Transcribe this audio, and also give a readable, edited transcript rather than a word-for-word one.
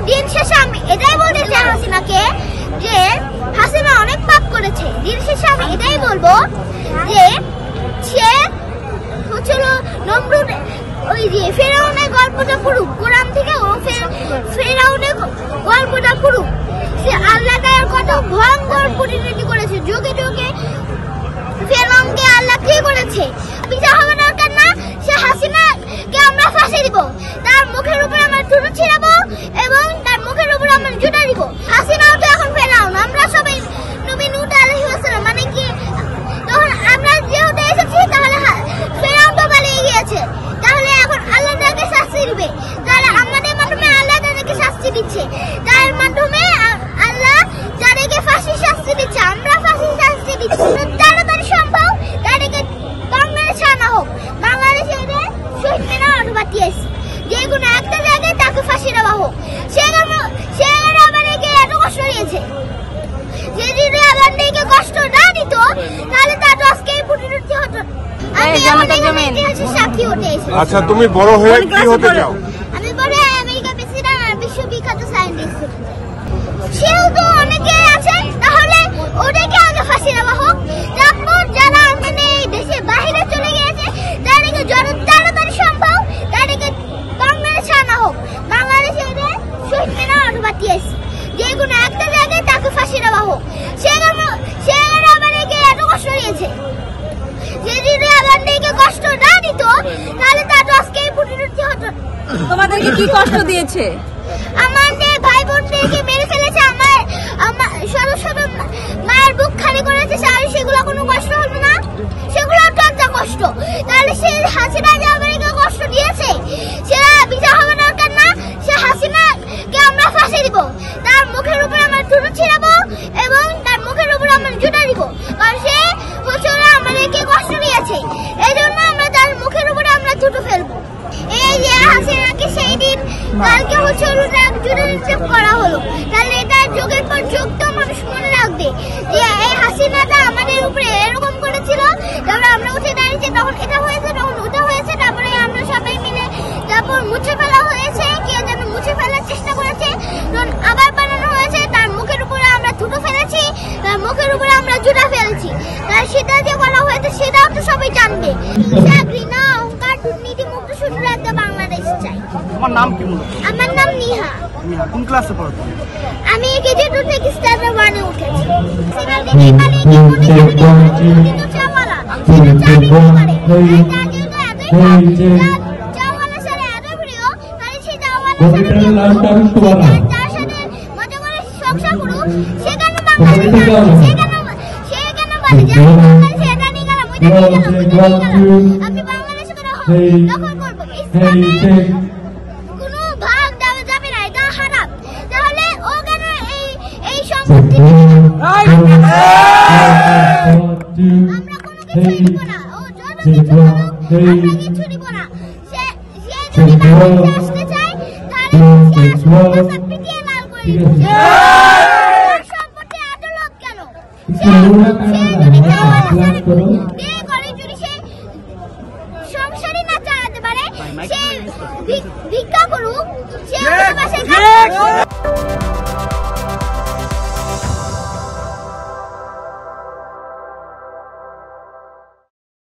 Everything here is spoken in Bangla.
দিন শেষে আমি এটাই বলতে চাই হাসিনাকে যে হাসিনা অনেক পাপ করেছে। দিন শেষে আমি এটাই বলবো যে সে হচ্ছিল নমরুদ, ওই যে ফেরাউনের গল্পটা পড়ুক কোরআন থেকে, ও ফেরাউনের গল্পটা পড়ুক। সে আল্লাহ তাআলা কত ভয়ঙ্কর পরিণতি করেছে, যুগে যুগে ফেরাউনকে আল্লাহ কি করেছে। বিচার হবে দরকার না, সে হাসিনাকে আমরা ফাঁসি দিব, তার মুখের উপরে আমরা থুতু ছিড়াবো এবং তার মুখের উপরে আমরা জুতা দিব। হাসিনাও তো এখন ফেরাউন, আমরা সবাই নবী নূহ আলাইহিস সালাম, মানে কি তখন আমরা যেহেতু এসেছি তাহলে ফেরাউন তো পালিয়ে গিয়েছে, তাহলে এখন আল্লাহ তাকে শাস্তি দিবে। তাহলে আমাদের মাধ্যমে আল্লাহ তাদেরকে শাস্তি দিচ্ছে, তার মাধ্যমে আল্লাহ যাদেরকে ফাঁসি শাস্তি দিচ্ছে, আমরা ফাঁসি শাস্তি দিচ্ছি। তাড়াতাড়ি সম্ভব তাদেরকে বাংলাদেশে আনা হোক, বাংলাদেশে শহীদ মিনার অথবা টিএসসি যে কোনো একটা জায়গায় তাকে ফাঁসি দেওয়া হোক। সে আমাদেরকে এত কষ্ট দিয়েছে, যে যদি আমাদেরকে কষ্ট না দিত তাহলে তার আজকে এই পরিণতি হতো। সাক্ষী হতে এসেছি। আচ্ছা, তুমি বড় হয়ে কি হতে চাও? আমি বড় হয়ে আমেরিকা প্রেসিডেন্ট আর বিশ্ববিখ্যাত সায়েন্টিস্ট হতে চাই। সেও তো অনেকে আছে, তাহলে ওদেরকে আগে ফাঁসি দেওয়া হোক। তারপর যারা মানে দেশের বাইরে চলে গিয়েছে তাদেরকে যত তাড়াতাড়ি সম্ভব তাদেরকে বাংলাদেশে আনা হোক, বাংলাদেশে শহীদ মিনার অথবা টিএসসি যে কোনো একটা জায়গায় তাকে ফাঁসি দেওয়া হোক। সে আমাদেরকে এত কষ্ট দিয়েছে, যে যদি আমাদেরকে কষ্ট না দিত তাহলে তার আজকে এই পরিণতি হতো। তোমাদেরকে কি কষ্ট দিয়েছে? আমাদের ভাই বোনদেরকে মেরে ফেলেছে, আমার শত শত মায়ের বুক খালি করেছে, সেগুলো কোনো কষ্ট হলো না? সেগুলো তো একটা কষ্ট। তাহলে সে হাসিনা যে আমাদেরকে কষ্ট দিয়েছে সেটা বিচার হবে দরকার না, সে হাসিনাকে আমরা ফাঁসি দিব, তার মুখের উপরে আমরা থুতু ছিড়াবো এবং তার মুখের উপরে আমরা জুতা দিব, কারণ সে হচ্ছে আমাদেরকে কষ্ট দিয়েছে। এই জন্য আমরা তার মুখের উপরে আমরা থুতু ফেলবো। এই যে হাসিনাকে সেই দিন কালকে হচ্ছে জুতা নিক্ষেপ করা হলো, তাহলে এটা যুগের পর যুগ তো মানুষ মনে রাখবে যে এই হাসিনাটা আমাদের উপরে এরকম করেছিল। তারপরে আমরা উঠে দাঁড়িয়েছি, তখন এটা হয়েছে, তখন ওটা হয়েছে, তারপরে আমরা সবাই মিলে তারপর মুছে ফেলা হয়েছে, কেউ যেন মুছে ফেলার চেষ্টা করেছে, তখন আবার বানানো হয়েছে, তার মুখের উপরে আমরা থুতু ফেলেছি, তার মুখের উপরে আমরা জুতা ফেলেছি। তার সেটা যে বলা হয়েছে সেটাও তো সবাই জানবে। ঘৃণা, অহংকার, দুর্নীতি মুক্ত সুন্দর একটা বাংলাদেশ চাই। তোমার নাম কি? আমার নাম নিহা। কোন ক্লাসে পড়ো? আমি কেজি 2 থেকে স্ট্যান্ডার্ড 1 এ উঠেছি। আমি বাংলাদেশে দখল করবো, কোনো ভাগ যাবে না, এটা হারাম। তাহলে ও কেন এই সম্পত্তি আমরা কোনো কিছু দিব না, ও যত কিছু আমরা কিছু দিব না। সে যদি বাংলাদেশে আসতে চায় তাহলে সে পিটিয়ে লাল করে দিবে। সম্পত্তি এত লোক কেন? সে যদি বিয়ে করে, যদি সে সংসারই না চালাতে পারে, সে ভিক্ষা করুক, সে